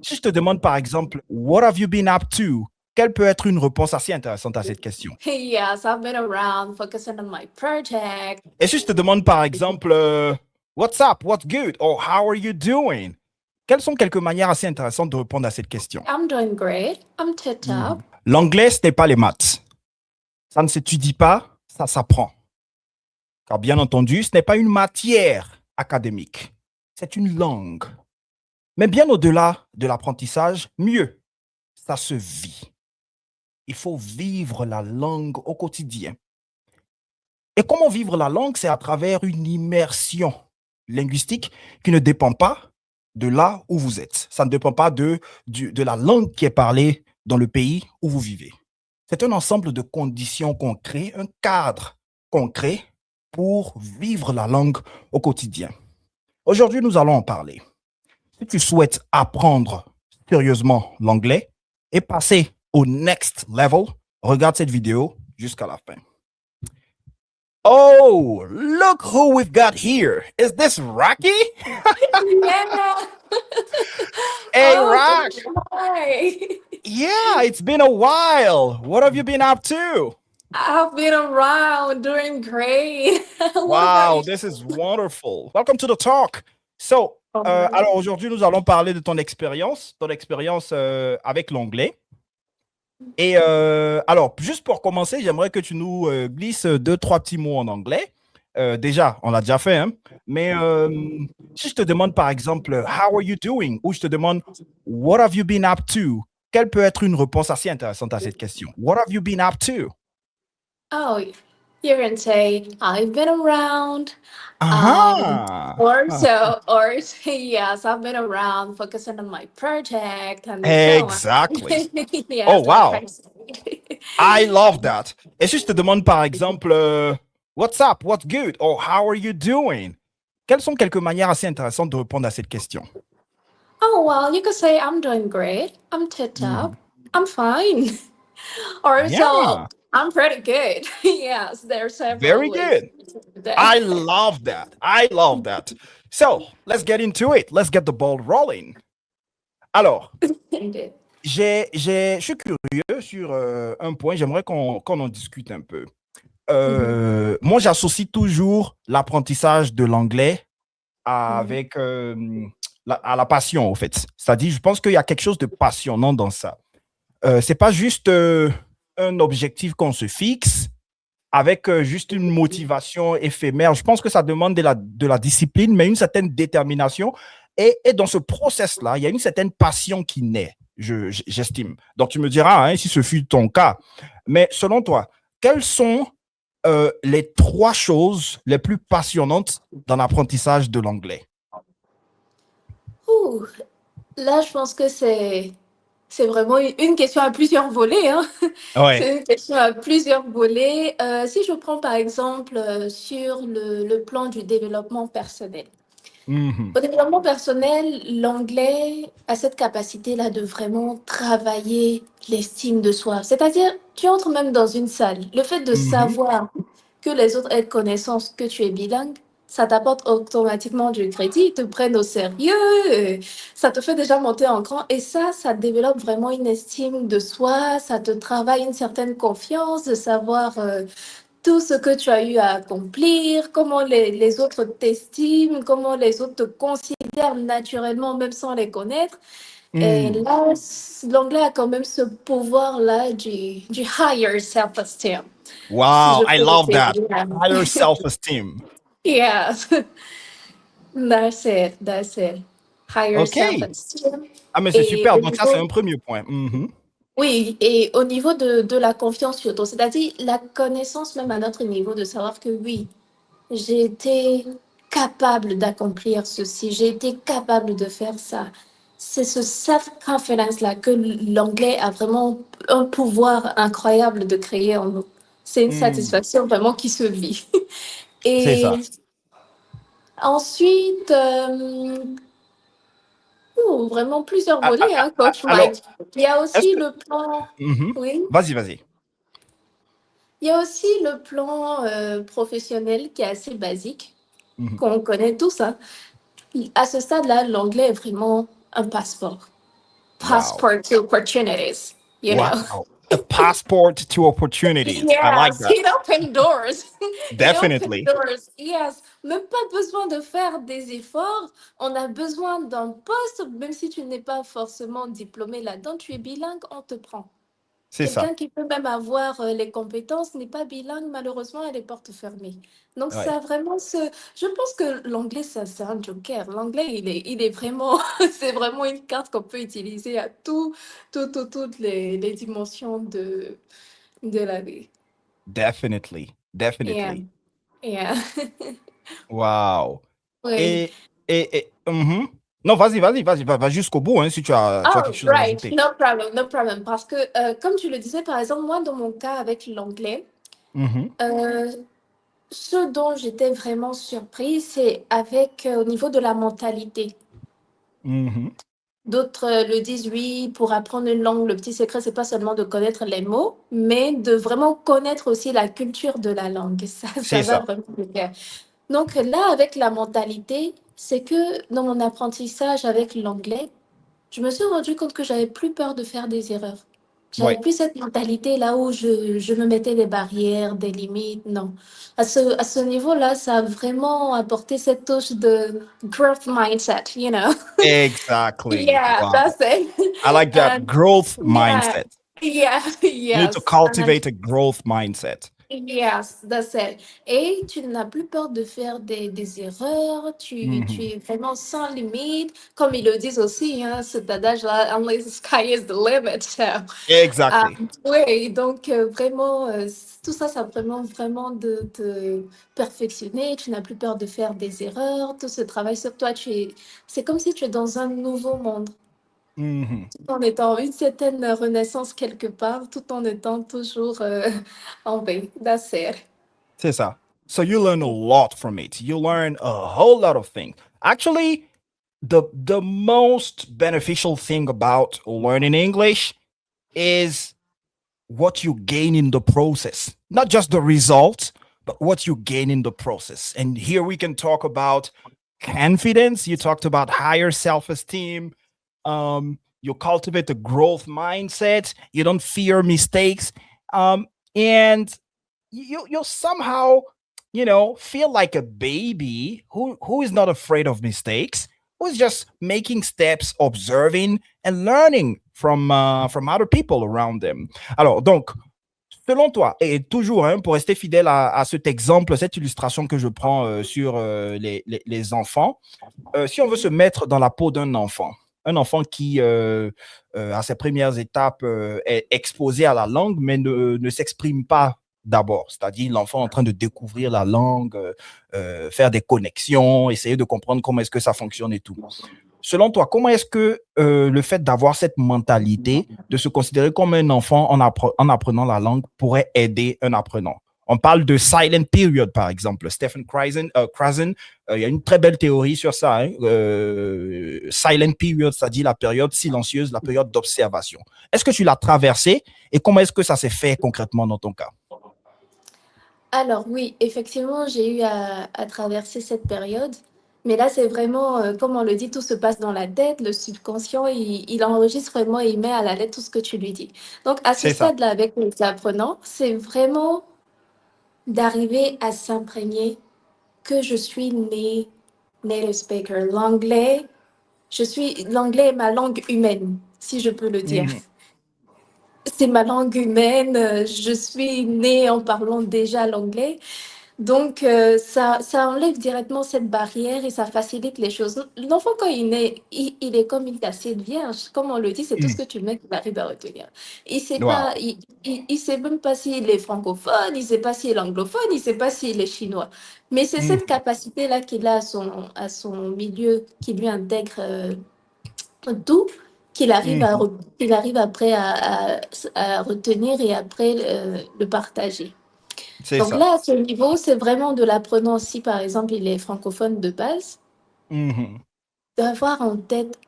Si je te demande par exemple, What have you been up to? Quelle peut être une réponse assez intéressante à cette question? Yes, I've been around focusing on my project. Et si je te demande par exemple, What's up? What's good? Or How are you doing? Quelles sont quelques manières assez intéressantes de répondre à cette question? I'm doing great. I'm tip top. L'anglais, ce n'est pas les maths. Ça ne s'étudie pas, ça s'apprend. Car bien entendu, ce n'est pas une matière académique, c'est une langue. Mais bien au-delà de l'apprentissage, mieux, ça se vit. Il faut vivre la langue au quotidien. Et comment vivre la langue? C'est à travers une immersion linguistique qui ne dépend pas de là où vous êtes. Ça ne dépend pas de la langue qui est parlée dans le pays où vous vivez. C'est un ensemble de conditions qu'on crée, un cadre qu'on crée pour vivre la langue au quotidien. Aujourd'hui, nous allons en parler. Si tu souhaites apprendre sérieusement l'anglais et passer au next level, regarde cette vidéo jusqu'à la fin. Oh, look who we've got here. Is this Rocky? Yeah. Hey, Oh, Rock. hi. Yeah, it's been a while. What have you been up to? I've been around doing great. What about Wow, you? this is wonderful. Welcome to the talk. So, alors aujourd'hui, nous allons parler de ton expérience avec l'anglais. Et alors, juste pour commencer, j'aimerais que tu nous glisses deux, trois petits mots en anglais. Déjà, on l'a déjà fait, hein? Mais si je te demande par exemple, How are you doing? Ou je te demande, What have you been up to? Quelle peut être une réponse assez intéressante à cette question? What have you been up to? Oh, you're gonna say I've been around. Um, Ah, or so, or yes, I've been around focusing on my project and so on. exactly. Oh, Yes, like wow. I said. I love that. Et si je te demande par exemple, What's up? What's good? Or How are you doing? Quelles sont quelques manières assez intéressantes de répondre à cette question? Oh well, you could say I'm doing great. I'm tip top. I'm fine. Or so Yeah, I'm pretty good. Yes, there's several very ways good. to do that. I love that. I love that. So, let's get into it. Let's get the ball rolling. Alors, Indeed. je suis curieux sur un point. J'aimerais qu'on en discute un peu. Mhm, Moi, j'associe toujours l'apprentissage de l'anglais mhm. avec à la passion, en fait. C'est-à-dire, je pense qu'il y a quelque chose de passionnant dans ça. C'est pas juste un objectif qu'on se fixe avec juste une motivation éphémère. Je pense que ça demande de la discipline, mais une certaine détermination. Et dans ce process-là, il y a une certaine passion qui naît, j'estime. Donc, tu me diras hein, si ce fut ton cas. Mais selon toi, quelles sont les trois choses les plus passionnantes dans l'apprentissage de l'anglais? Ouh, là, je pense que c'est vraiment une question à plusieurs volets, hein. Ouais. C'est une question à plusieurs volets. Si je prends par exemple sur le plan du développement personnel. Mhm. Au développement personnel, l'anglais a cette capacité-là de vraiment travailler l'estime de soi. C'est-à-dire, tu entres même dans une salle. Le fait de Mhm. savoir que les autres aient connaissance que tu es bilingue, ça t'apporte automatiquement du crédit, ils te prennent au sérieux, ça te fait déjà monter en cran et ça développe vraiment une estime de soi, ça te travaille une certaine confiance de savoir tout ce que tu as eu à accomplir, comment les autres t'estiment, comment les autres te considèrent naturellement, même sans les connaître. Et Mm. là, l'anglais a quand même ce pouvoir-là du higher self-esteem, si Wow, je I peux love essayer. that. Higher self-esteem. Yeah, that's it, that's it. Higher OK. self-esteem. Ah, mais c'est Et super. au Donc, ça, c'est un niveau, premier point. Mhm. oui, et au niveau de la confiance surtout, c'est-à-dire la connaissance même à notre niveau de savoir que oui, j'ai été capable d'accomplir ceci, j'ai été capable de faire ça. C'est ce self-confidence-là que l'anglais a vraiment un pouvoir incroyable de créer en nous. C'est une Mm. satisfaction vraiment qui se vit. C'est Et ça. ensuite, vraiment plusieurs volets, hein, coach Alors, Mike. Il y a est-ce aussi que... le plan, Mhm. oui, Vas-y, vas-y. il y a aussi le plan professionnel qui est assez basique, Mhm. qu'on connaît tous, hein. À ce stade-là, l'anglais est vraiment un passeport. Wow. passport to opportunities, you know. Wow. A passport to opportunities. I like Yes, that. it opened doors. It opened Definitely. doors. Yes, même pas besoin de faire des efforts. On a besoin d'un poste, même si tu n'es pas forcément diplômé là-dedans, tu es bilingue, on te prend. C'est ça. Quelqu'un qui peut même avoir les compétences n'est pas bilingue, malheureusement, elle est porte fermée. Donc, Ouais. ça a vraiment ce. Je pense que l'anglais, ça, c'est un joker. L'anglais, il est vraiment. C'est vraiment une carte qu'on peut utiliser à toutes les dimensions de la vie. Definitely. Yeah. Definitely. Yeah. Wow. Oui. Et, mhm. Non, vas-y, va jusqu'au bout, hein, si tu as quelque Oh, chose à right. rajouter. No problem, no problem. Parce que, comme tu le disais, par exemple, moi, dans mon cas avec l'anglais, Mhm. euh, ce dont j'étais vraiment surprise, c'est avec au niveau de la mentalité. Mhm. D'autres le disent, oui, pour apprendre une langue, le petit secret, c'est pas seulement de connaître les mots, mais de vraiment connaître aussi la culture de la langue. Ça C'est va ça. vraiment de pair. Donc là, avec la mentalité, c'est que dans mon apprentissage avec l'anglais, je me suis rendu compte que j'avais plus peur de faire des erreurs. J'avais Ouais. plus cette mentalité là où je me mettais des barrières, des limites. Non. À ce niveau-là, ça a vraiment apporté cette touche de growth mindset, you know. Exactly. Yeah, Wow. that's it. I like that And growth yeah, mindset. yeah, You need to yes. And cultivate a growth mindset. yes, that's it. Et tu n'as plus peur de faire des erreurs, tu Mhm. es vraiment sans limite. Comme ils le disent aussi, hein, cet adage-là, unless the sky is the limit. So, Exactly. oui, donc vraiment, tout ça, ça vraiment, vraiment de te perfectionner. Tu n'as plus peur de faire des erreurs. Tout ce travail sur toi, c'est comme si tu es dans un nouveau monde, Mhm. tout en étant une certaine renaissance quelque part, tout en étant toujours en paix. That's it. C'est ça. So you learn a lot from it. You learn a whole lot of things. Actually, the most beneficial thing about learning English is what you gain in the process, not just the result, but what you gain in the process. And here we can talk about confidence. You talked about higher self-esteem. You cultivate a growth mindset. You don't fear mistakes. And you somehow, feel like a baby who is not afraid of mistakes, who is just making steps, observing and learning from other people around them. Alors donc, selon toi, et toujours hein, pour rester fidèle à cet exemple, cette illustration que je prends sur les enfants, si on veut se mettre dans la peau d'un enfant, un enfant qui, à ses premières étapes, est exposé à la langue, mais ne s'exprime pas d'abord, c'est-à-dire l'enfant en train de découvrir la langue, faire des connexions, essayer de comprendre comment est-ce que ça fonctionne et tout. Selon toi, comment est-ce que le fait d'avoir cette mentalité, de se considérer comme un enfant en apprenant la langue, pourrait aider un apprenant? On parle de silent period, par exemple. Stephen Krasn, il y a une très belle théorie sur ça. Hein. Silent period, c'est-à-dire la période silencieuse, la période d'observation. Est-ce que tu l'as traversée et comment est-ce que ça s'est fait concrètement dans ton cas? Alors oui, effectivement, j'ai eu à traverser cette période. Mais là, c'est vraiment, comme on le dit, tout se passe dans la tête. Le subconscient, il enregistre vraiment et il met à la lettre tout ce que tu lui dis. Donc, à ce C'est ça. stade-là, avec les apprenants, c'est vraiment d'arriver à s'imprégner que je suis née native speaker. L'anglais est ma langue humaine, si je peux le dire. Mhm. C'est ma langue humaine. Je suis née en parlant déjà l'anglais. Donc, ça enlève directement cette barrière et ça facilite les choses. L'enfant, quand il naît, il est comme une assiette vierge. Comme on le dit, c'est tout ce Mm. que tu mets qu'il arrive à retenir. Il sait Wow. pas, il sait même pas s'il est francophone, il sait pas s'il est anglophone, il sait pas s'il est chinois. Mais c'est cette Mhm. capacité-là qu'il a à son milieu, qui lui intègre tout, Mhm. qu'il arrive après à retenir et après le partager. C'est Donc ça. là, à ce niveau, c'est vraiment de l'apprenant, si par exemple il est francophone de base, Mhm. d'avoir en tête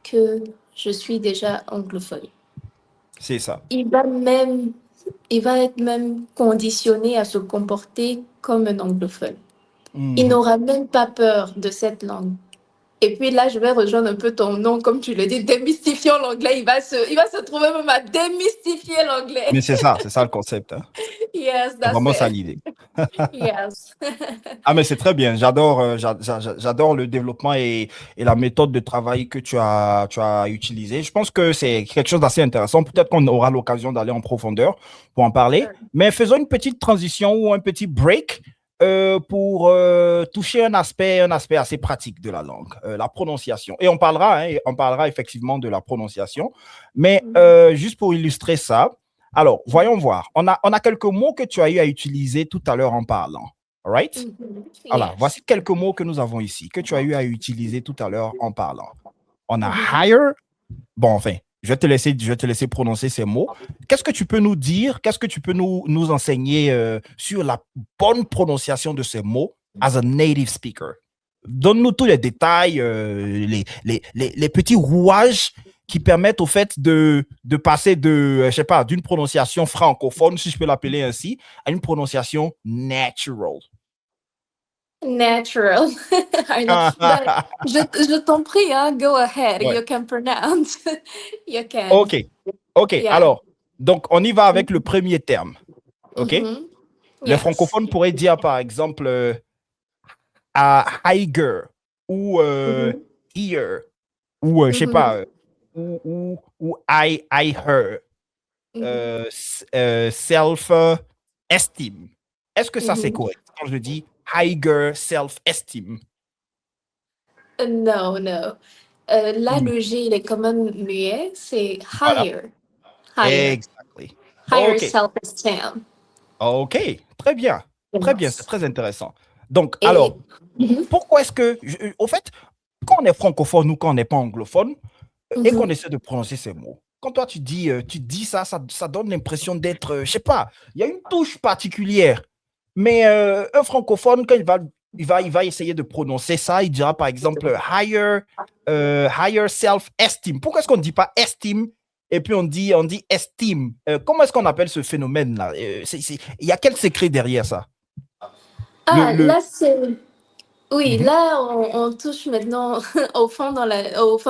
que je suis déjà anglophone. C'est ça. Il va même, il va être même conditionné à se comporter comme un anglophone. Il Mhm. n'aura même pas peur de cette langue. Et puis là, je vais rejoindre un peu ton nom, comme tu le dis, démystifions l'anglais. Il va se trouver même à démystifier l'anglais. Mais c'est ça le concept, hein. Yes, C'est that's vraiment ça it. l'idée. Yes. Ah, mais c'est très bien. J'adore j'adore le développement et la méthode de travail que tu as utilisée. Je pense que c'est quelque chose d'assez intéressant. Peut-être qu'on aura l'occasion d'aller en profondeur pour en parler. Sure. Mais faisons une petite transition ou un petit break pour toucher un aspect assez pratique de la langue, la prononciation. Et on parlera effectivement de la prononciation. Mais Mhm. juste pour illustrer ça, alors, voyons voir. On a quelques mots que tu as eu à utiliser tout à l'heure en parlant. All right? Mhm. Voilà, Yes. voici quelques mots que nous avons ici, que tu as eu à utiliser tout à l'heure en parlant. On a Mhm. hire. Bon, enfin, je vais te laisser prononcer ces mots. Qu'est-ce que tu peux nous dire? Qu'est-ce que tu peux nous enseigner sur la bonne prononciation de ces mots as a native speaker? Donne-nous tous les détails, les petits rouages qui permettent au fait de passer de, je sais pas, d'une prononciation francophone, si je peux l'appeler ainsi, à une prononciation natural. Natural. I know. But je t'en prie, hein, go ahead. Ouais. You can pronounce. You can. OK. OK. Yeah. Alors, donc, on y va avec le premier terme. OK? Mhm. Les Yes. francophones pourraient dire, par exemple, à Haiger ou Mhm. Here ou, je sais Mhm. pas, ou I her, Mhm. self-esteem. Est-ce que ça, c'est Mhm. correct quand je dis Haiger self-esteem? No, no. Là, Hmm. le G, il est quand même muet. C'est Voilà. higher. Higher. Exactly. Higher OK. self-esteem. OK. Très bien. Très bien. C'est Yes. très intéressant. Donc, Et alors, Mhm. pourquoi est-ce que, au fait, quand on est francophone ou quand on n'est pas anglophone et qu'on Mhm. essaie de prononcer ces mots, quand toi tu dis ça, ça donne l'impression d'être, je sais pas, il y a une touche particulière. Mais un francophone, quand il va essayer de prononcer ça, il dira par exemple higher self-esteem. Pourquoi est-ce qu'on ne dit pas estime et puis on dit estime? Comment est-ce qu'on appelle ce phénomène-là? Il y a quel secret derrière ça? Ah, Le... là, c'est Oui, Mhm. là, on touche maintenant au fin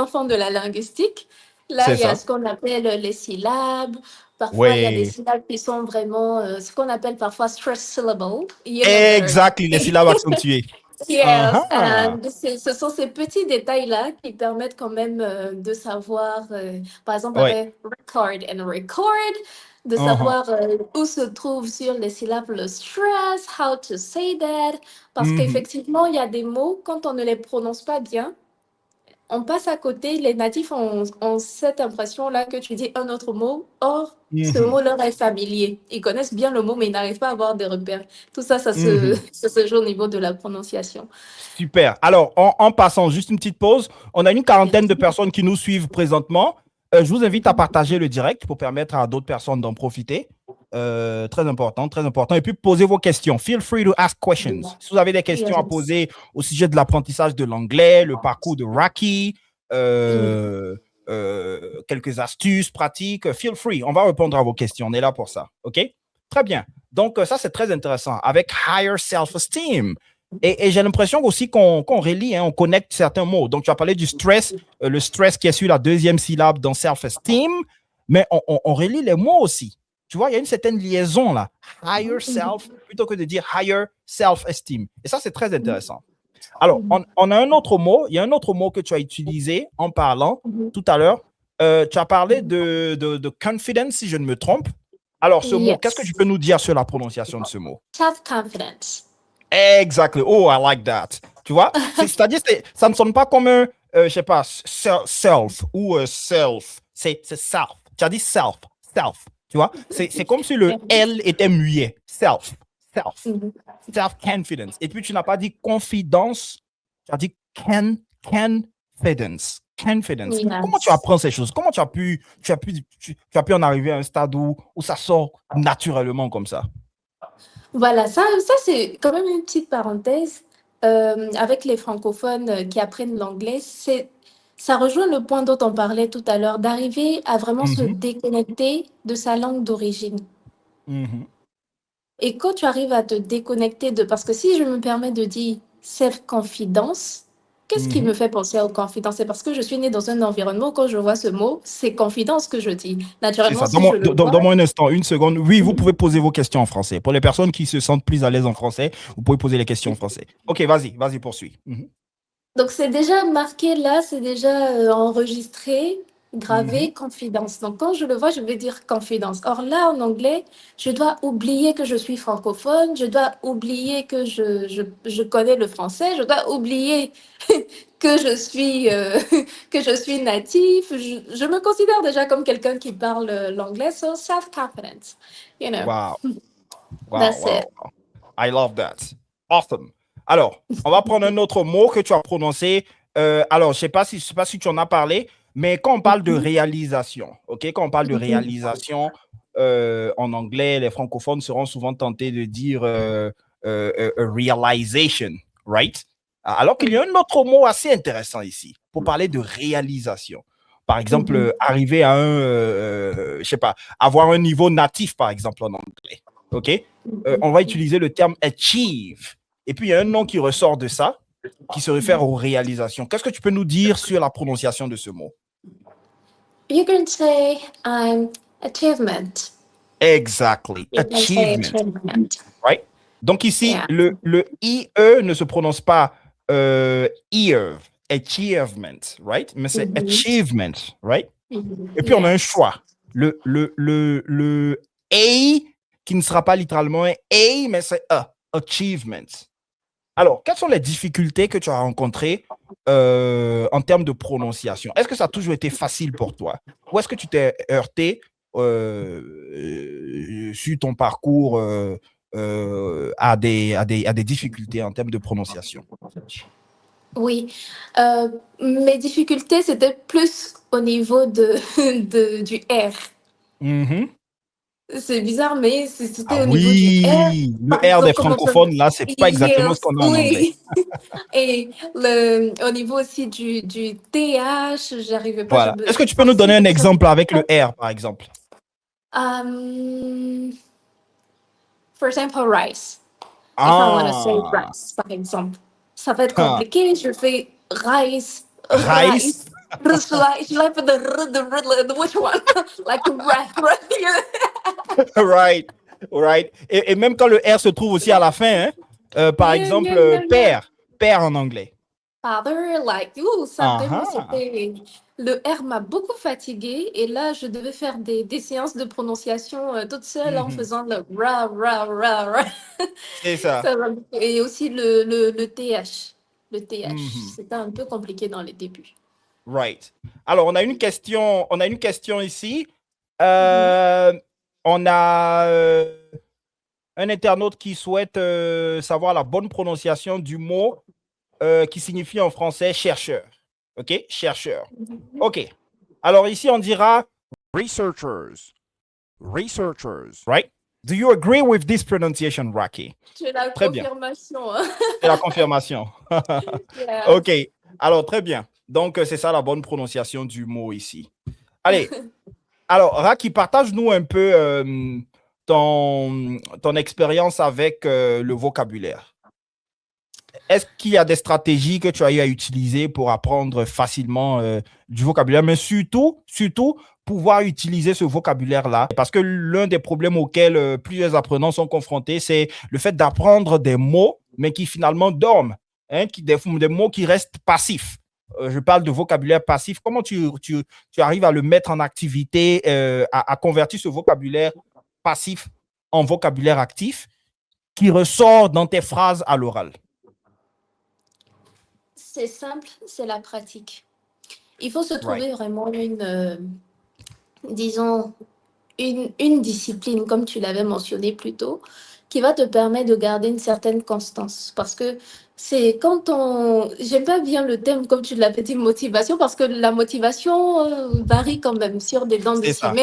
fond de la linguistique. Là, C'est il y a ça. ce qu'on appelle les syllabes. Parfois, il y a des Oui. syllabes qui sont vraiment ce qu'on appelle parfois stress syllable. You know, that are Exact, les syllabes accentuées. Yes, Ah, ce sont ces petits détails-là qui permettent quand même de savoir, par exemple ouais. avec record and record, de Mhm. savoir où se trouve sur les syllabes le stress, how to say that, parce Mhm. qu'effectivement, il y a des mots, quand on ne les prononce pas bien, on passe à côté. Les natifs ont cette impression-là que tu dis un autre mot. Or, ce Mhm. mot leur est familier. Ils connaissent bien le mot, mais ils n'arrivent pas à avoir des repères. Tout ça, Mhm. ça se joue au niveau de la prononciation. Super. Alors, en passant, juste une petite pause. On a une quarantaine Yes. de personnes qui nous suivent présentement. Je vous invite à partager le direct pour permettre à d'autres personnes d'en profiter. Très important, très important. Et puis, posez vos questions. Feel free to ask questions. Si vous avez des questions à Yes. poser au sujet de l'apprentissage de l'anglais, le parcours de Raki, Mm. quelques astuces pratiques, feel free. On va répondre à vos questions. On est là pour ça. OK? Très bien. Donc, ça, c'est très intéressant. Avec higher self-esteem. Et j'ai l'impression aussi qu'on relie, hein, on connecte certains mots. Donc, tu as parlé du stress, le stress qui est sur la deuxième syllabe dans self-esteem, mais on relie les mots aussi. Tu vois, il y a une certaine liaison là. Higher self, plutôt que de dire higher self-esteem. Et ça, c'est très intéressant. Alors, on a un autre mot, il y a un autre mot que tu as utilisé en parlant tout à l'heure. Tu as parlé de confidence, si je ne me trompe. Alors, ce mot, qu'est-ce que tu Yes. peux nous dire sur la prononciation de ce mot? Self-confidence. Exactly. Oh, I like that. Tu vois? C'est-à-dire, ça ne sonne pas comme un, je sais pas, self ou self. C'est self. Tu as dit self. Self. Tu vois? C'est comme si le L était muet. Self. Self. Mhm. Self-confidence. Et puis, tu n'as pas dit confidence. Tu as dit confidence. Confidence. Comment tu Yes. apprends ces choses? Comment tu as pu en arriver à un stade où ça sort naturellement comme ça? Voilà, ça c'est quand même une petite parenthèse. Avec les francophones qui apprennent l'anglais, ça rejoint le point dont on parlait tout à l'heure, d'arriver à vraiment se Mhm. déconnecter de sa langue d'origine. Mhm. Et quand tu arrives à te déconnecter de... Parce que si je me permets de dire self-confidence, Qu'est-ce qui me Mhm. fait penser aux confidences? C'est parce que je suis née dans un environnement, quand je vois ce mot, c'est confidence que je dis. C'est Naturellement, ça. si je le vois, Donne-moi un instant, une seconde. Oui, vous mhm. pouvez poser vos questions en français. Pour les personnes qui se sentent plus à l'aise en français, vous pouvez poser les questions en français. Ok, vas-y, poursuis. Mhm. Donc c'est déjà marqué là, c'est déjà enregistré, Mhm. gravé, confidence. Donc quand je le vois, je vais dire confidence. Or là, en anglais, je dois oublier que je suis francophone, je dois oublier que je connais le français, je dois oublier que je suis, que je suis natif. Je me considère déjà comme quelqu'un qui parle l'anglais, so self-confidence, you know, Wow, wow, that's wow, it. wow. I love that. Awesome. Alors, on va prendre un autre mot que tu as prononcé. Alors, je sais pas si tu en as parlé, mais quand on parle de Mhm. réalisation, ok, quand on parle de Mhm. réalisation en anglais, les francophones seront souvent tentés de dire realization, right? Alors qu'il y a un autre mot assez intéressant ici pour parler de réalisation. Par exemple, Mhm. arriver à je sais pas, avoir un niveau natif, par exemple, en anglais. OK? On va Mhm. utiliser le terme achieve. Et puis, il y a un nom qui ressort de ça, qui se réfère aux réalisations. Qu'est-ce que tu peux nous dire sur la prononciation de ce mot? You can say achievement. Exactly. You can say Achievement. achievement. Right? Donc ici, Yeah. le IE ne se prononce pas ear, achievement, right? Mais c'est Mhm. achievement, right? Mhm. Et puis, on a un Yes. choix. Le A, qui ne sera pas littéralement un A, mais c'est A, achievement. Alors, quelles sont les difficultés que tu as rencontrées en termes de prononciation? Est-ce que ça a toujours été facile pour toi? Ou est-ce que tu t'es heurté sur ton parcours à des difficultés en termes de prononciation? Oui. Mes difficultés, c'était plus au niveau du R. Mhm. C'est bizarre, mais Ah c'était au niveau du R. oui, le Par R des exemple, comment ça... francophones, là, c'est pas exactement ce Yes, qu'on a en anglais. oui. Et au niveau aussi du TH, j'arrivais pas, je Voilà. me Est-ce que tu peux nous forçais donner un de faire... exemple avec le R, par exemple? Um, for example, rice. If I want to say Ah, rice, par exemple, ça va être ah. compliqué. Je fais rice, Rice. rice. Je like the which one? Like Right, right. Et même quand le R se trouve aussi à la fin, hein, par yeah, exemple, yeah, yeah, yeah. père en anglais. Father, like, ça Ah vraiment, ah. c'était. Le R m'a beaucoup fatiguée et là, je devais faire des séances de prononciation toute seule en Mhm. faisant le ra, ra, ra, ra. C'est ça. Et aussi le TH. Le TH. Mhm. C'était un peu compliqué dans les débuts. Right. Alors, on a une question ici. Mhm. Euh, on a un internaute qui souhaite savoir la bonne prononciation du mot qui signifie en français chercheur. OK? Chercheur. Mhm. OK. Alors ici, on dira researchers. Researchers. Right? Do you agree with this pronunciation, Rocky? J'ai la Très bien. confirmation, hein. C'est la confirmation. OK. Yes. Alors, très bien. Donc, c'est ça la bonne prononciation du mot ici. Allez. Alors, Raki, partage-nous un peu ton expérience avec le vocabulaire. Est-ce qu'il y a des stratégies que tu as eu à utiliser pour apprendre facilement du vocabulaire, mais surtout, pouvoir utiliser ce vocabulaire-là? Parce que l'un des problèmes auxquels plusieurs apprenants sont confrontés, c'est le fait d'apprendre des mots, mais qui finalement dorment, hein, des mots qui restent passifs. Je parle de vocabulaire passif. Comment tu arrives à le mettre en activité, à convertir ce vocabulaire passif en vocabulaire actif qui ressort dans tes phrases à l'oral? C'est simple, c'est la pratique. Il faut se Right. trouver vraiment disons, une discipline, comme tu l'avais mentionné plus tôt, qui va te permettre de garder une certaine constance. Parce que c'est quand on... J'aime pas bien le terme, comme tu l'avais dit, motivation, parce que la motivation varie quand même sur des dents de C'est scie. ça.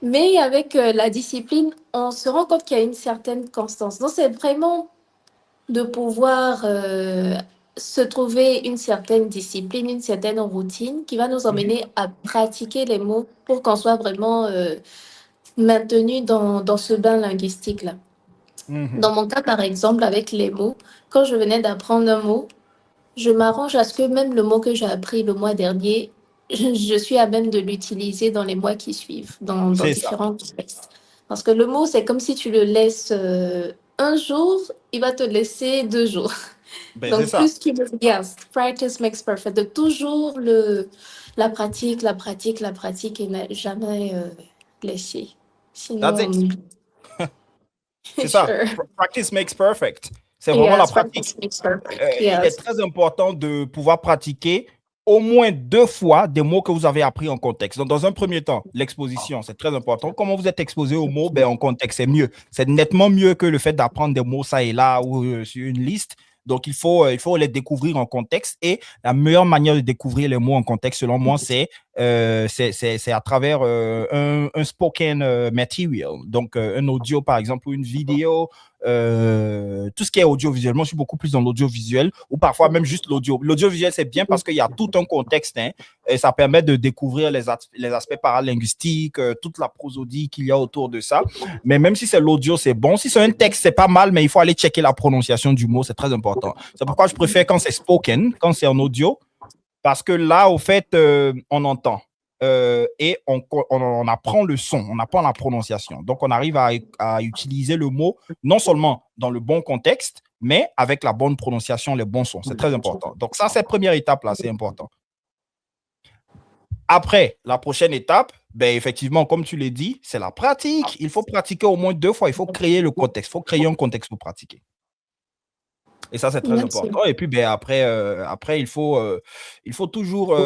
Mais avec la discipline, on se rend compte qu'il y a une certaine constance. Donc, c'est vraiment de pouvoir se trouver une certaine discipline, une certaine routine qui va nous Mhm. emmener à pratiquer les mots pour qu'on soit vraiment maintenu dans ce bain linguistique-là. Mhm. Dans mon cas, par exemple, avec les mots, quand je venais d'apprendre un mot, Je m'arrange à ce que même le mot que j'ai appris le mois dernier, je suis à même de l'utiliser dans les mois qui suivent, dans C'est ça. différents contextes. Parce que le mot, c'est comme si tu le laisses un jour, il va te laisser 2 jours. Ben, c'est Donc, ça. plus tu le yes, practice makes perfect. De toujours la pratique, la pratique, la pratique et ne jamais laisser. That's Sinon, on it. oublie. C'est ça. Sure. Practice makes perfect. C'est vraiment la Yes, pratique. practice makes perfect. Il est Yes. très important de pouvoir pratiquer au moins 2 fois des mots que vous avez appris en contexte. Donc, dans un premier temps, l'exposition, c'est très important. Comment vous êtes exposé aux mots, ben, en contexte, c'est mieux. C'est nettement mieux que le fait d'apprendre des mots ça et là ou sur une liste. Donc, il faut les découvrir en contexte. Et la meilleure manière de découvrir les mots en contexte, selon moi, c'est à travers un spoken material. Donc, un audio, par exemple, ou une vidéo, tout ce qui est audiovisuellement, je suis beaucoup plus dans l'audiovisuel ou parfois même juste l'audio. L'audiovisuel, c'est bien parce qu'il y a tout un contexte, hein, et ça permet de découvrir les aspects paralinguistiques, toute la prosodie qu'il y a autour de ça. Mais même si c'est l'audio, c'est bon. Si c'est un texte, c'est pas mal, mais il faut aller checker la prononciation du mot, c'est très important. C'est pourquoi je préfère quand c'est spoken, quand c'est en audio, parce que là, au fait, on entend. Et on apprend le son, on apprend la prononciation. Donc, on arrive à utiliser le mot non seulement dans le bon contexte, mais avec la bonne prononciation, les bons sons. C'est très important. Donc, ça, cette première étape-là, c'est important. Après, la prochaine étape, ben, effectivement, comme tu l'as dit, c'est la pratique. Il faut pratiquer au moins 2 fois. Il faut créer le contexte. Il faut créer un contexte pour pratiquer. Et ça, c'est très Merci. important. Et puis, ben, après il faut toujours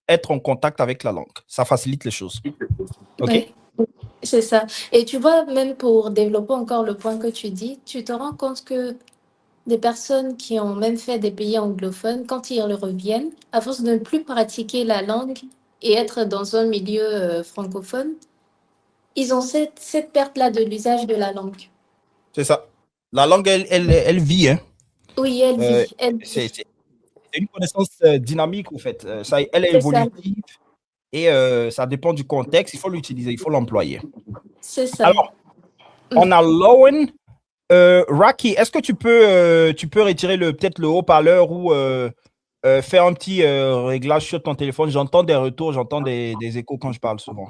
être en contact avec la langue. Ça facilite les choses. OK? Oui, c'est ça. Et tu vois, même pour développer encore le point que tu dis, tu te rends compte que des personnes qui ont même fait des pays anglophones, quand ils reviennent, à force de ne plus pratiquer la langue et être dans un milieu francophone, ils ont cette perte-là de l'usage de la langue. C'est ça. La langue, elle vit. Hein. Oui, elle Euh, vit, elle c'est vit. c'est- c'est une connaissance dynamique, en fait. Ça, elle est C'est ça, évolutive et ça dépend du contexte. Il faut l'utiliser, il faut l'employer. c'est ça. Alors, Mm. on a Lowen. Raki, est-ce que tu peux retirer peut-être le haut-parleur ou faire un petit réglage sur ton téléphone? J'entends des retours, j'entends des échos quand je parle souvent.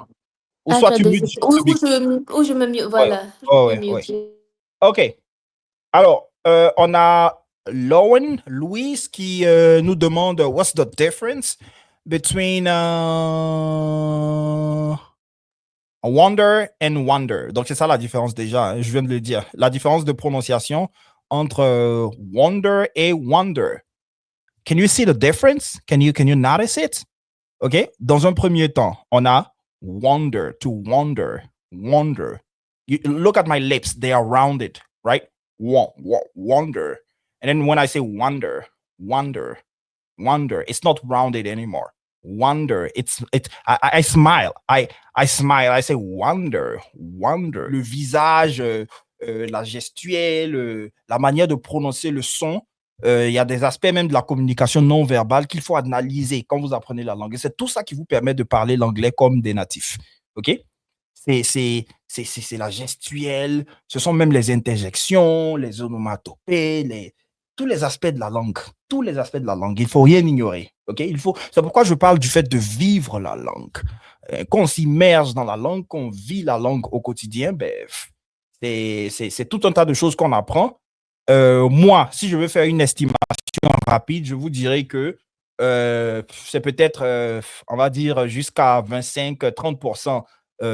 Ou Ah, soit tu as tu des... mutes juste le Ou micro. je me mute, Ouais, voilà, je ouais, me ouais, ouais. mute. OK. Alors, on a Lowen, Louise, qui nous demande what's the difference between wonder and wonder. Donc, c'est ça la différence déjà. Hein, je viens de le dire. La différence de prononciation entre wonder et wonder. Can you see the difference? Can you notice it? OK? Dans un premier temps, on a wonder, to wonder, wonder. You look at my lips, they are rounded, right? Wonder. And then when I say wonder, wonder, wonder, it's not rounded anymore. Wonder, I smile, I smile, I say wonder, wonder. Le visage, la gestuelle, la manière de prononcer le son, il y a des aspects même de la communication non verbale qu'il faut analyser quand vous apprenez la langue. Et c'est tout ça qui vous permet de parler l'anglais comme des natifs. OK? C'est la gestuelle, ce sont même les interjections, les onomatopées, tous les aspects de la langue. Tous les aspects de la langue. Il ne faut rien ignorer. OK? C'est pourquoi je parle du fait de vivre la langue. Quand on s'immerge dans la langue, qu'on vit la langue au quotidien, ben, c'est tout un tas de choses qu'on apprend. Moi, si je veux faire une estimation rapide, je vous dirais que c'est peut-être, on va dire, jusqu'à 25-30%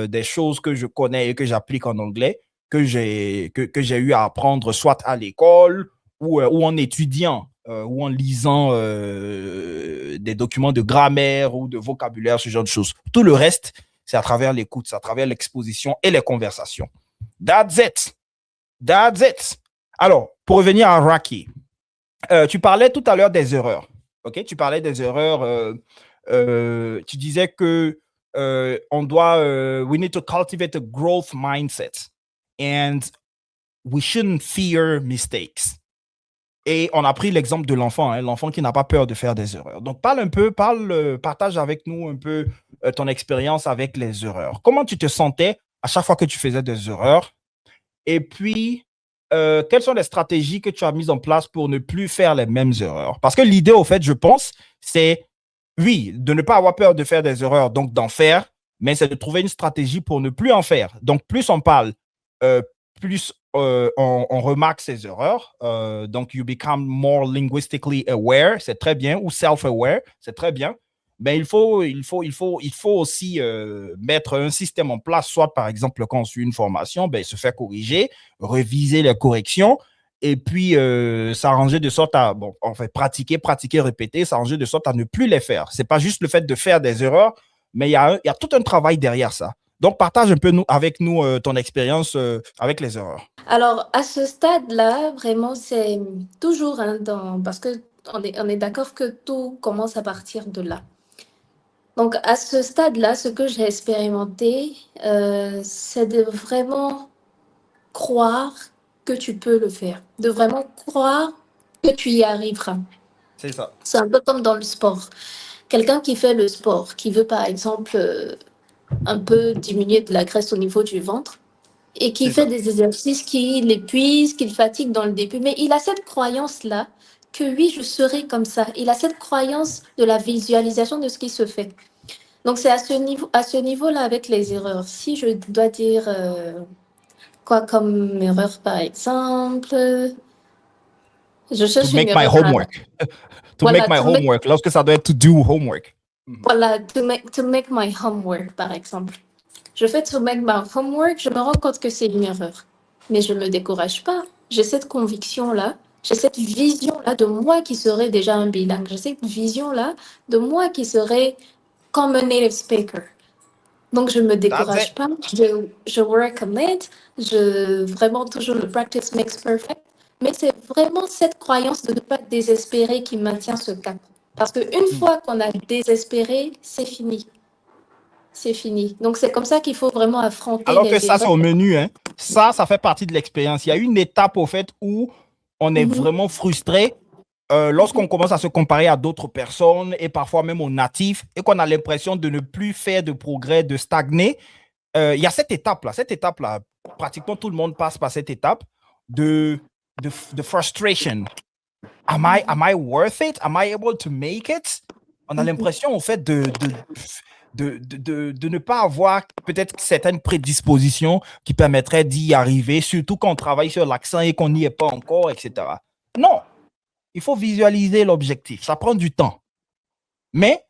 des choses que je connais et que j'applique en anglais, que j'ai eu à apprendre soit à l'école ou en étudiant ou en lisant des documents de grammaire ou de vocabulaire, ce genre de choses. Tout le reste, c'est à travers l'écoute, c'est à travers l'exposition et les conversations. That's it. That's it. Alors, pour revenir à Raki, tu parlais tout à l'heure des erreurs. OK? Tu parlais des erreurs. Tu disais que on doit, we need to cultivate a growth mindset and we shouldn't fear mistakes. Et on a pris l'exemple de l'enfant, hein, l'enfant qui n'a pas peur de faire des erreurs. Donc, partage avec nous un peu ton expérience avec les erreurs. Comment tu te sentais à chaque fois que tu faisais des erreurs? Et puis, quelles sont les stratégies que tu as mises en place pour ne plus faire les mêmes erreurs? Parce que l'idée, au fait, je pense, c'est, oui, de ne pas avoir peur de faire des erreurs, donc d'en faire, mais c'est de trouver une stratégie pour ne plus en faire. Donc, plus on parle, euh, plus on remarque ces erreurs. Donc, you become more linguistically aware, c'est très bien, ou self-aware, c'est très bien. Mais il faut aussi mettre un système en place, soit par exemple, quand on suit une formation, se faire corriger, reviser les corrections, et puis s'arranger de sorte à, pratiquer, répéter, s'arranger de sorte à ne plus les faire. C'est pas juste le fait de faire des erreurs, mais il y a tout un travail derrière ça. Donc, partage un peu avec nous ton expérience avec les erreurs. Alors, à ce stade-là, vraiment, c'est toujours parce que on est d'accord que tout commence à partir de là. Donc, à ce stade-là, ce que j'ai expérimenté, c'est de vraiment croire que tu peux le faire, de vraiment croire que tu y arriveras. C'est ça. C'est un peu comme dans le sport. Quelqu'un qui fait le sport, qui veut par exemple un peu diminuer de la graisse au niveau du ventre et qui C'est fait ça. des exercices qui l'épuisent, qui le fatiguent dans le début, mais il a cette croyance-là que oui, je serai comme ça. Il a cette croyance de la visualisation de ce qui se fait. Donc c'est à ce niveau-là avec les erreurs. Si je dois dire quoi comme erreur par exemple, je To cherche une make my erreur à... homework. To make Voilà, my homework. Lorsque ça doit être to do homework. voilà, to make my homework par exemple. Je fais to make my homework, je me rends compte que c'est une erreur. Mais je ne me décourage pas. J'ai cette conviction-là, j'ai cette vision-là de moi qui serait déjà un bilingue. J'ai cette vision-là de moi qui serait comme un native speaker. Donc, je ne me That's décourage it. pas, je work on it, vraiment toujours le practice makes perfect. Mais c'est vraiment cette croyance de ne pas désespérer qui maintient ce cap. Parce qu'une fois qu'on a désespéré, c'est fini. C'est fini. Donc, c'est comme ça qu'il faut vraiment affronter Alors que les ça, c'est erreurs. au menu. Hein. Ça fait partie de l'expérience. Il y a une étape, au fait, où on est Mhm, vraiment frustré lorsqu'on mhm. commence à se comparer à d'autres personnes et parfois même aux natifs et qu'on a l'impression de ne plus faire de progrès, de stagner. Il y a cette étape-là. Cette étape-là, pratiquement tout le monde passe par cette étape de, de frustration. Am I worth it? Am I able to make it? On a l'impression, en fait, de ne pas avoir peut-être certaines prédispositions qui permettraient d'y arriver, surtout quand on travaille sur l'accent et qu'on n'y est pas encore, etc. Non, il faut visualiser l'objectif. Ça prend du temps. Mais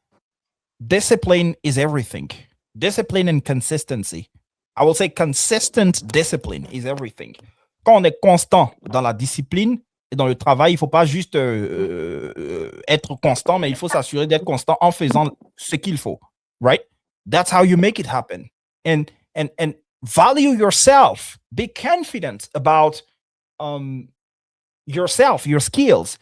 discipline is everything. Discipline and consistency. I will say consistent discipline is everything. Quand on est constant dans la discipline et dans le travail, il ne faut pas juste être constant, mais il faut s'assurer d'être constant en faisant ce qu'il faut. Right? That's how you make it happen. And value yourself. Be confident about yourself, your skills.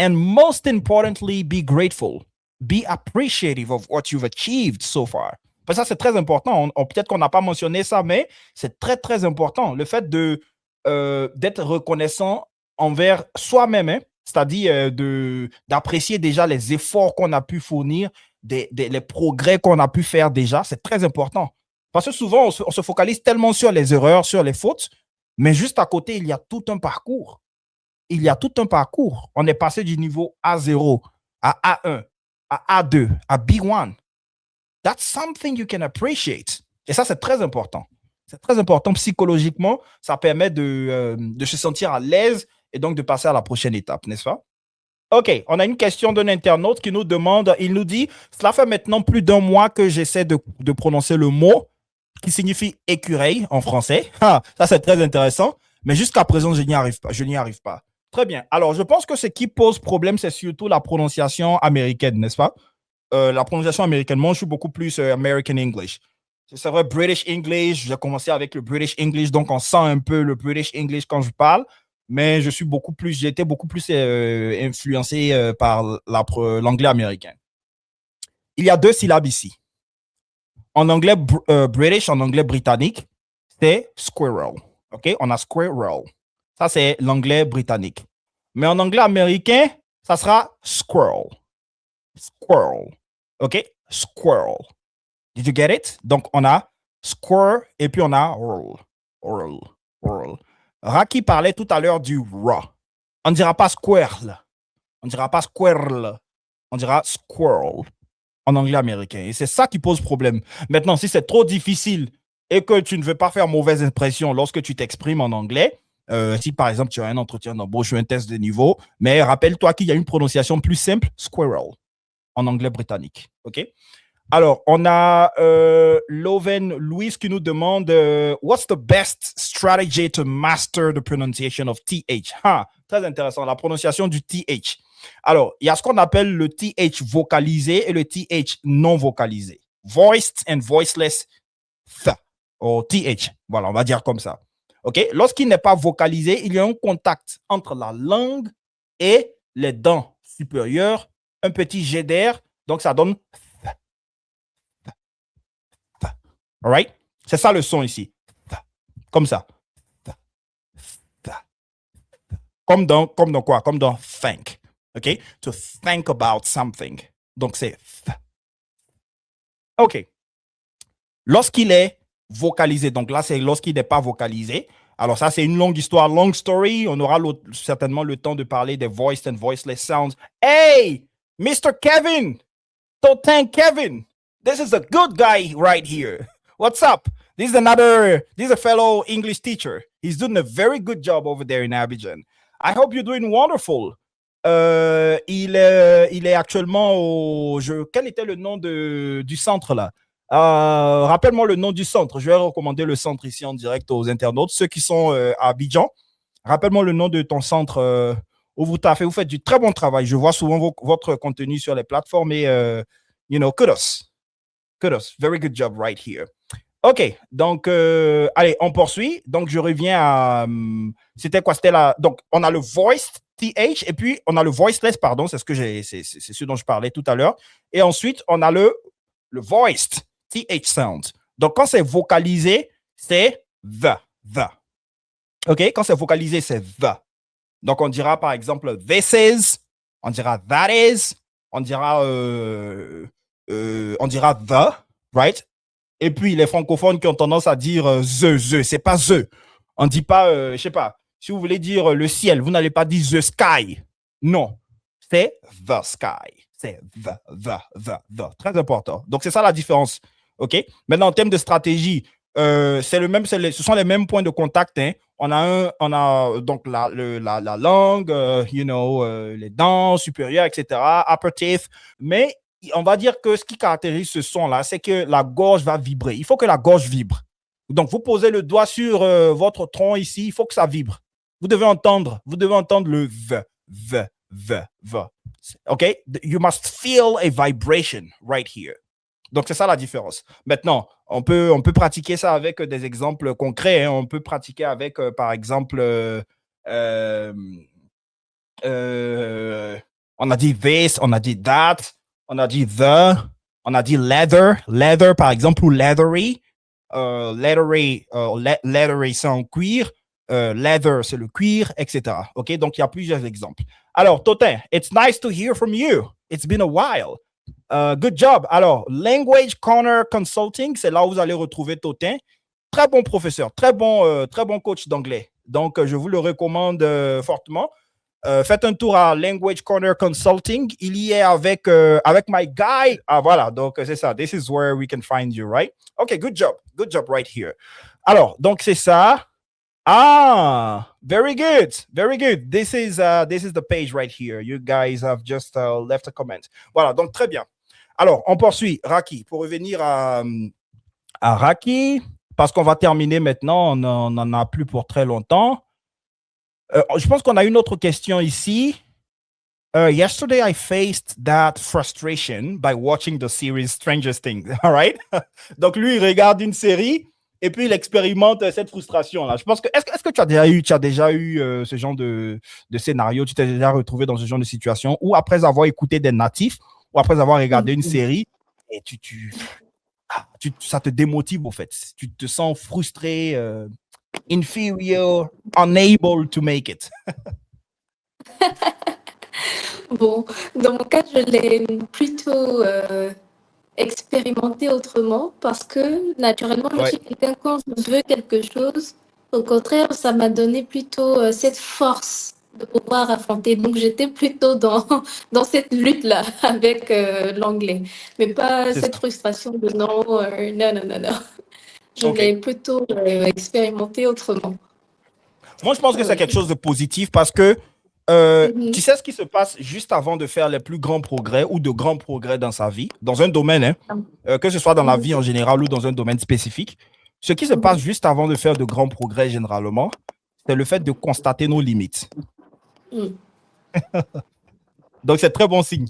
And most importantly, be grateful. Be appreciative of what you've achieved so far. Parce que ça, c'est très important. Peut-être qu'on n'a pas mentionné ça, mais c'est très, très important. Le fait d'être reconnaissant envers soi-même, hein, c'est-à-dire d'apprécier déjà les efforts qu'on a pu fournir, les progrès qu'on a pu faire déjà, c'est très important. Parce que souvent, on se focalise tellement sur les erreurs, sur les fautes, mais juste à côté, il y a tout un parcours. Il y a tout un parcours. On est passé du niveau A0 à A1, à A2, à B1. That's something you can appreciate. Et ça, c'est très important. C'est très important psychologiquement. Ça permet de se sentir à l'aise et donc de passer à la prochaine étape, n'est-ce pas? OK, on a une question d'un internaute qui nous demande, il nous dit, cela fait maintenant plus d'un mois que j'essaie de prononcer le mot qui signifie écureuil en français. Ah, ça, c'est très intéressant. Mais jusqu'à présent, je n'y arrive pas. Je n'y arrive pas. Très bien. Alors, je pense que ce qui pose problème, c'est surtout la prononciation américaine, n'est-ce pas? La prononciation américaine. Moi, je suis beaucoup plus American English. C'est vrai, British English. J'ai commencé avec le British English, donc on sent un peu le British English quand je parle. Mais j'ai été beaucoup plus influencé par l'anglais américain. Il y a deux syllabes ici. En anglais British, en anglais britannique, c'est squirrel. OK? On a squirrel. Ça, c'est l'anglais britannique. Mais en anglais américain, ça sera squirrel. Squirrel. OK? Squirrel. Did you get it? Donc, on a squirrel et puis on a roll. Roll. Roll. Raki parlait tout à l'heure du raw. On ne dira pas squirrel. On ne dira pas squirrel. On dira squirrel en anglais américain. Et c'est ça qui pose problème. Maintenant, si c'est trop difficile et que tu ne veux pas faire mauvaise impression lorsque tu t'exprimes en anglais, si par exemple tu as un entretien d'embauche ou un test de niveau, mais rappelle-toi qu'il y a une prononciation plus simple, squirrel, en anglais britannique. OK? Alors, on a Loven Louise qui nous demande What's the best strategy to master the pronunciation of TH? Très intéressant, la prononciation du TH. Alors, il y a ce qu'on appelle le TH vocalisé et le TH non vocalisé. Voiced and voiceless th, ou TH. Voilà, on va dire comme ça. OK? Lorsqu'il n'est pas vocalisé, il y a un contact entre la langue et les dents supérieures, un petit jet d'air, donc ça donne all right? C'est ça le son ici. Comme ça. Comme dans quoi? Comme dans think. OK? To think about something. Donc, c'est OK. Lorsqu'il est vocalisé, donc là, c'est lorsqu'il n'est pas vocalisé. Alors, ça, c'est une longue histoire, long story. On aura certainement le temps de parler des voiced and voiceless sounds. Hey, Mr. Kevin! Totin Kevin! This is a good guy right here. What's up? This is a fellow English teacher. He's doing a very good job over there in Abidjan. I hope you're doing wonderful. Il est actuellement quel était le nom du centre là? Rappelle-moi le nom du centre. Je vais recommander le centre ici en direct aux internautes. Ceux qui sont à Abidjan, rappelle-moi le nom de ton centre où vous taffez. Vous faites du très bon travail. Je vois souvent votre contenu sur les plateformes et, kudos. Kudos. Very good job right here. OK, donc, allez, on poursuit. Donc, je reviens à... c'était quoi? C'était là. Donc, on a le voiced TH et puis on a le voiceless, pardon, c'est ce dont je parlais tout à l'heure. Et ensuite, on a le voiced TH sound. Donc, quand c'est vocalisé, c'est the. OK, quand c'est vocalisé, c'est the. Donc, on dira par exemple this is, on dira that is, on dira the, right? Et puis, les francophones qui ont tendance à dire the, c'est pas the. On ne dit pas, je sais pas, si vous voulez dire le ciel, vous n'allez pas dire the sky. Non, c'est the sky. C'est the. Très important. Donc, c'est ça la différence. OK? Maintenant, en termes de stratégie, c'est le même, ce sont les mêmes points de contact. Hein. On a donc la langue, les dents supérieures, etc., upper teeth. Mais on va dire que ce qui caractérise ce son-là, c'est que la gorge va vibrer. Il faut que la gorge vibre. Donc, vous posez le doigt sur votre tronc ici, il faut que ça vibre. Vous devez entendre le the. OK? You must feel a vibration right here. Donc, c'est ça la différence. Maintenant, on peut pratiquer ça avec des exemples concrets. Hein. On peut pratiquer avec, par exemple, on a dit this, on a dit that, on a dit the, on a dit leather par exemple, ou leathery. Leathery, c'est en cuir. Leather, c'est le cuir, etc. OK? Donc, il y a plusieurs exemples. Alors, Totin, it's nice to hear from you. It's been a while. Good job. Alors, Language Corner Consulting, c'est là où vous allez retrouver Totin. Très bon professeur, très bon coach d'anglais. Donc, je vous le recommande fortement. Faites un tour à Language Corner Consulting. Il y est avec my guy. Ah, voilà. Donc, c'est ça. This is where we can find you, right? OK, good job. Good job right here. Alors, donc, c'est ça. Ah, very good. Very good. This is the page right here. You guys have just left a comment. Voilà, donc très bien. Alors, on poursuit. Raki, pour revenir à Raki, parce qu'on va terminer maintenant, on n'en a plus pour très longtemps. Je pense qu'on a une autre question ici. Yesterday, I faced that frustration by watching the series Stranger Things. All right? Donc, lui, il regarde une série et puis il expérimente cette frustration-là. Je pense que est-ce que tu as déjà eu ce genre de scénario? Tu t'es déjà retrouvé dans ce genre de situation où après avoir écouté des natifs ou après avoir regardé une série et ça te démotive au fait. Tu te sens frustré, inferior, unable to make it. Bon, dans mon cas, je l'ai plutôt expérimenté autrement parce que naturellement, je suis quelqu'un, quand je veux quelque chose, Au contraire, ça m'a donné plutôt cette force de pouvoir affronter. Donc, j'étais plutôt dans, dans cette lutte-là avec l'anglais, mais pas C'est cette ça. frustration de non, non, non, non, non. Je OK. l'ai plutôt expérimenté autrement. Moi, je pense que c'est Oui. quelque chose de positif parce que tu Mhm. sais ce qui se passe juste avant de faire les plus grands progrès ou de grands progrès dans sa vie, dans un domaine, hein, que ce soit dans la vie en général ou dans un domaine spécifique. Ce qui se passe Mhm. juste avant de faire de grands progrès généralement, c'est le fait de constater nos limites. Mhm. Donc, c'est très bon signe.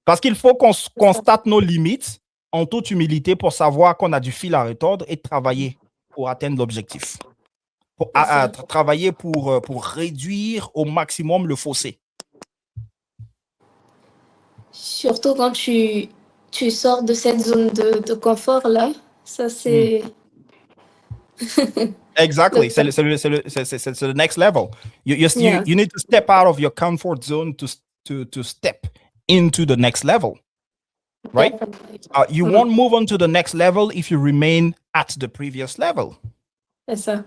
Parce qu'il faut qu'on C'est ça. constate nos limites en toute humilité pour savoir qu'on a du fil à retordre et travailler pour atteindre l'objectif. Pour C'est ça. travailler pour réduire au maximum le fossé. Surtout quand tu sors de cette zone de confort-là, ça Mm. c'est Exactly. le C'est le next level. yeah, You need to step out of your comfort zone to step into the next level, right? definitely. You Mm. won't move on to the next level if you remain at the previous level. C'est ça.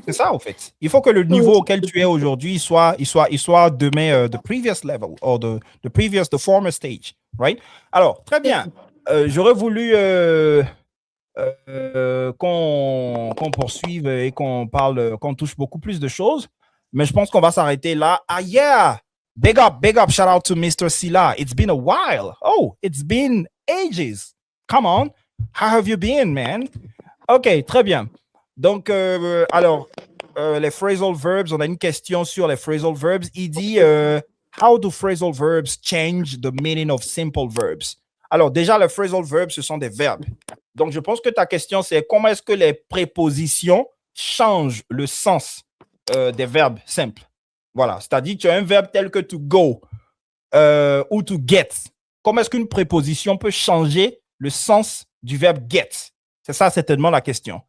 C'est ça, en fait. Il faut que le Oui. niveau auquel tu es aujourd'hui il soit demain the previous level or the former stage, right? Alors, très bien. J'aurais voulu qu'on poursuive et qu'on parle, qu'on touche beaucoup plus de choses, mais je pense qu'on va s'arrêter là. Ah, yeah! Big up, shout out to Mr. Silla. It's been a while. Oh, it's been ages. Come on. How have you been, man? OK, très bien. Donc, alors, les phrasal verbs, on a une question sur les phrasal verbs. Il dit, how do phrasal verbs change the meaning of simple verbs? Alors, déjà, les phrasal verbs, ce sont des verbes. Donc, je pense que ta question, c'est comment est-ce que les prépositions changent le sens des verbes simples? Voilà, c'est-à-dire que tu as un verbe tel que to go ou to get. Comment est-ce qu'une préposition peut changer le sens du verbe get? C'est ça certainement la question.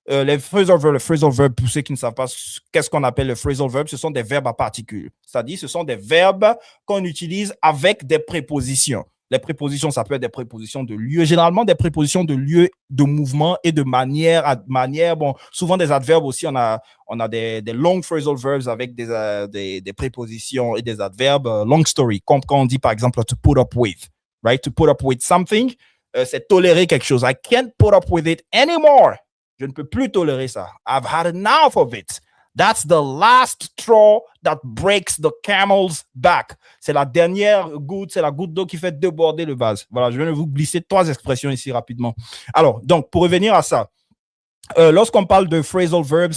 Les phrasal verbs, pour ceux qui ne savent pas qu'est-ce qu'on appelle le phrasal verb, ce sont des verbes à particules. C'est-à-dire ce sont des verbes qu'on utilise avec des prépositions. Les prépositions, ça peut être des prépositions de lieu, généralement des prépositions de lieu, de mouvement et de manière. Bon, souvent des adverbes aussi, on a des long phrasal verbs avec des prépositions et des adverbes. Long story, comme quand on dit par exemple to put up with, right? To put up with something, c'est tolérer quelque chose. I can't put up with it anymore. Je ne peux plus tolérer ça. I've had enough of it. That's the last straw that breaks the camel's back. C'est la dernière goutte, c'est la goutte d'eau qui fait déborder le vase. Voilà, je viens de vous glisser 3 expressions ici rapidement. Alors, donc, pour revenir à ça, lorsqu'on parle de phrasal verbs,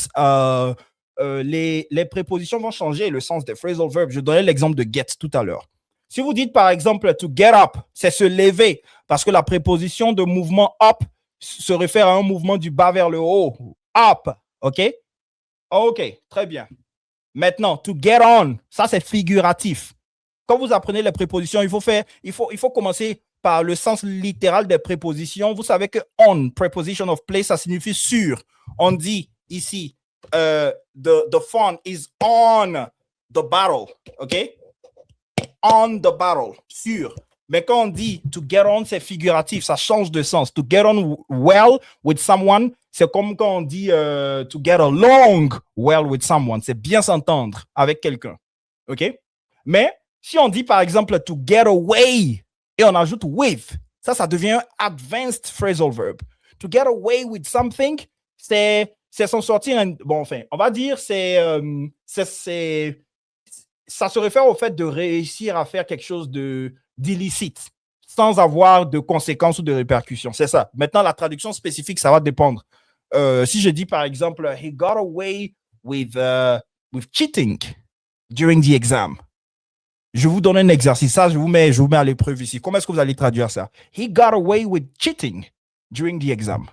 les prépositions vont changer le sens des phrasal verbs. Je donnais l'exemple de get tout à l'heure. Si vous dites par exemple to get up, c'est se lever, parce que la préposition de mouvement up se réfère à un mouvement du bas vers le haut. Up, OK? OK, très bien. Maintenant, to get on, ça c'est figuratif. Quand vous apprenez les prépositions, il faut commencer par le sens littéral des prépositions. Vous savez que on, preposition of place, ça signifie sur. On dit ici, the fun is on the battle, OK? On the battle, sur. Mais quand on dit to get on, c'est figuratif, ça change de sens. To get on well with someone, c'est comme quand on dit to get along well with someone. C'est bien s'entendre avec quelqu'un. OK? Mais si on dit par exemple to get away et on ajoute with, ça devient un advanced phrasal verb. To get away with something, c'est s'en sortir. Bon, enfin, on va dire ça se réfère au fait de réussir à faire quelque chose d'illicite sans avoir de conséquences ou de répercussions. C'est ça. Maintenant, la traduction spécifique, ça va dépendre. Si je dis par exemple, he got away with cheating during the exam. Je vous donne un exercice. Ça, je vous mets à l'épreuve ici. Comment est-ce que vous allez traduire ça? He got away with cheating during the exam.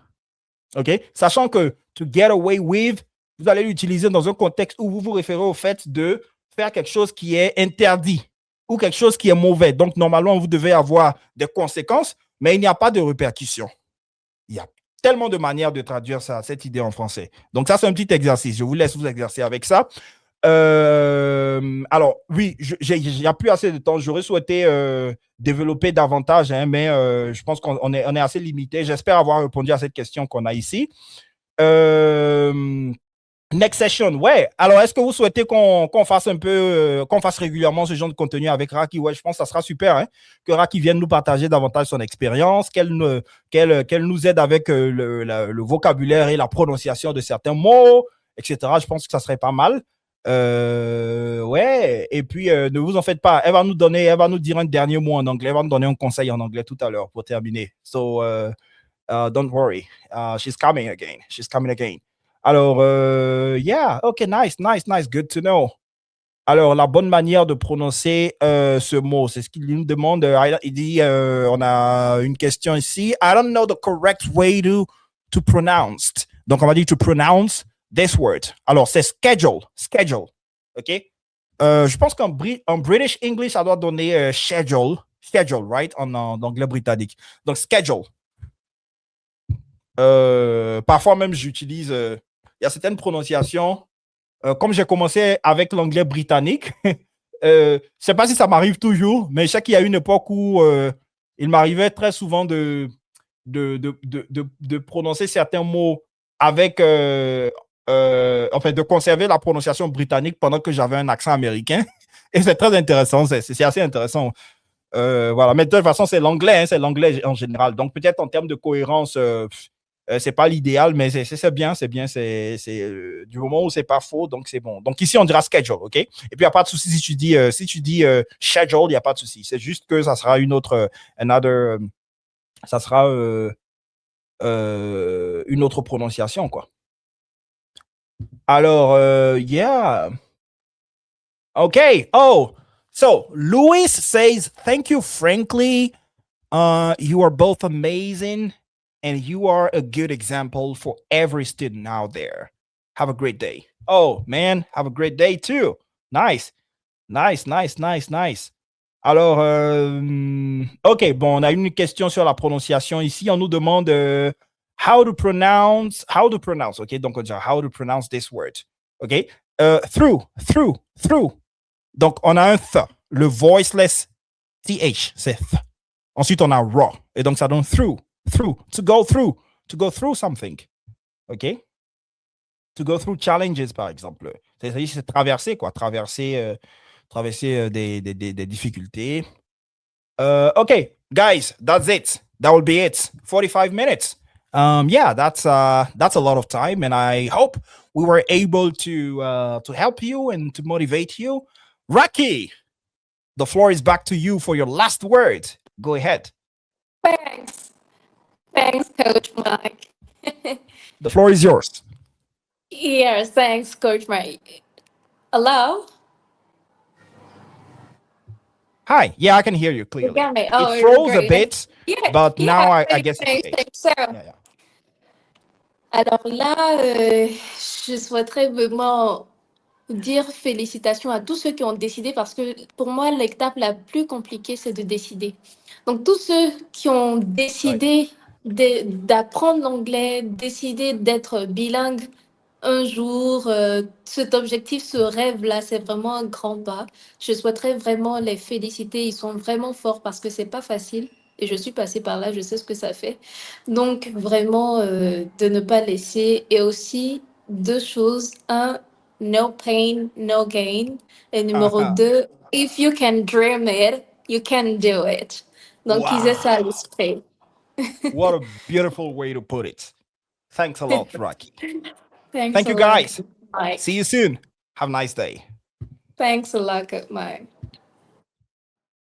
OK? Sachant que to get away with, vous allez l'utiliser dans un contexte où vous vous référez au fait de faire quelque chose qui est interdit ou quelque chose qui est mauvais. Donc, normalement, vous devez avoir des conséquences, mais il n'y a pas de répercussions. Il y a tellement de manières de traduire ça, cette idée en français. Donc, ça, c'est un petit exercice. Je vous laisse vous exercer avec ça. Alors, oui, il n'y a plus assez de temps. J'aurais souhaité développer davantage, hein, mais je pense qu'on est assez limité. J'espère avoir répondu à cette question qu'on a ici. Next session, ouais. Alors, est-ce que vous souhaitez qu'on fasse un peu, qu'on fasse régulièrement ce genre de contenu avec Raki? Ouais, je pense que ça sera super, hein, que Raki vienne nous partager davantage son expérience, qu'elle nous aide avec le vocabulaire et la prononciation de certains mots, etc. Je pense que ça serait pas mal. Ouais, et puis ne vous en faites pas. Elle va nous dire un dernier mot en anglais. Elle va nous donner un conseil en anglais tout à l'heure pour terminer. So, don't worry. She's coming again. She's coming again. Alors, yeah, ok, nice. Good to know. Alors, la bonne manière de prononcer ce mot, c'est ce qu'il nous demande. Il dit, on a une question ici. I don't know the correct way to pronounce. Donc, on va dire to pronounce this word. Alors, c'est schedule. OK? Je pense qu'en British English, ça doit donner schedule, right? En anglais britannique. Donc, schedule. Parfois même, j'utilise... il y a certaines prononciations. Comme j'ai commencé avec l'anglais britannique, je ne sais pas si ça m'arrive toujours, mais je sais qu'il y a une époque où il m'arrivait très souvent de prononcer certains mots avec... enfin, de conserver la prononciation britannique pendant que j'avais un accent américain. Et c'est très intéressant, c'est assez intéressant. Voilà, mais de toute façon, c'est l'anglais en général. Donc, peut-être en termes de cohérence... c'est pas l'idéal, mais c'est bien. C'est du moment où c'est pas faux, donc c'est bon. Donc ici, on dira schedule, OK? Et puis, il n'y a pas de souci si tu dis schedule, il n'y a pas de souci. C'est juste que ça sera une autre, ça sera une autre prononciation, quoi. Alors, yeah. OK. Oh, so Louis says, thank you, frankly. You are both amazing. And you are a good example for every student out there. Have a great day. Oh, man, have a great day too. Nice. Alors, OK, bon, on a une question sur la prononciation ici. On nous demande how to pronounce. OK, donc on dit how to pronounce this word. OK, through. Donc, on a un th. Le voiceless th, c'est th. Ensuite, on a raw. Et donc, ça donne through, to go through something. OK? To go through challenges, par exemple. C'est traverser, quoi. Traverser des difficultés. OK, guys, that's it. That will be it. 45 minutes. Yeah, that's a lot of time, and I hope we were able to help you and to motivate you. Raki, the floor is back to you for your last word. Go ahead. Thanks, Coach Mike. The floor is yours. Yes, thanks, Coach Mike. Hello? Hi. Yeah, I can hear you clearly. You got me. Oh, it froze a great. bit, Yeah, but now I thanks, guess it's okay. So, Yeah. alors là, je souhaiterais vraiment dire félicitations à tous ceux qui ont décidé parce que pour moi, l'étape la plus compliquée, c'est de décider. Donc, tous ceux qui ont décidé d'apprendre l'anglais, décidé d'être bilingue un jour, cet objectif, ce rêve-là, c'est vraiment un grand pas. Je souhaiterais vraiment les féliciter. Ils sont vraiment forts parce que c'est pas facile. Et je suis passée par là, je sais ce que ça fait. Donc, vraiment, de ne pas laisser. Et aussi, deux choses. Un, no pain, no gain. Et numéro deux, if you can dream it, you can do it. Donc, ils aient ça à l'esprit. What a beautiful way to put it. Thanks a lot, Raki. Thanks Thank a you, lot, guys. Mike. See you soon. Have a nice day. Thanks a lot, Mike.